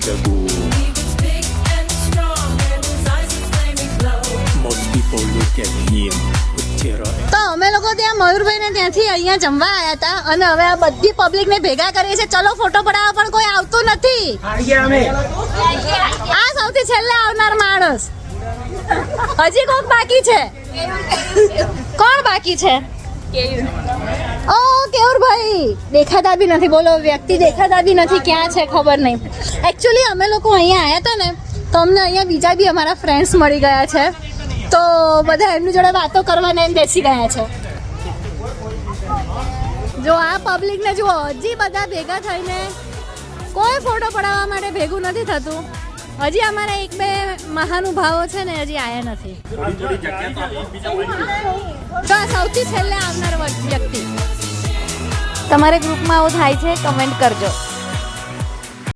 Peekaboo. Most people look at him with terror. તો અમે લોકો ત્યાં મયુરભાઈ ને ત્યાંથી અહીંયા જમવા આવ્યા હતા અને હવે આ બધી પબ્લિક ને ભેગા કરીએ છે. ચલો ફોટો પડાવવા પણ કોઈ આવતું નથી. આ સૌથી છેલ્લે આવનાર માણસ. હજી કોક બાકી છે. કોણ બાકી છે? ઓ કેવુરભાઈ દેખાતા બી નથી. બોલો, વ્યક્તિ દેખાતા બી નથી. ક્યાં છે ખબર નહીં. એકચ્યુઅલી અમે લોકો અહીંયા આવ્યા હતા ને તો અમને અહીંયા બીજા બી અમારા ફ્રેન્ડ્સ મળી ગયા છે. તો બધા એમની જોડે વાતો કરવાને એમ બેસી ગયા છે. જો આ પબ્લિકને જુઓ, હજી બધા ભેગા થઈને કોઈ ફોટો પડાવવા માટે ભેગું નથી થતું. હજી અમારા એક બે મહાનુભાવો છે ને હજી આયા નથી. તો આ સૌથી છેલ્લે આવનાર વ્યક્તિ. તમારે ગ્રુપમાં આવું થાય છે? કમેન્ટ કરજો.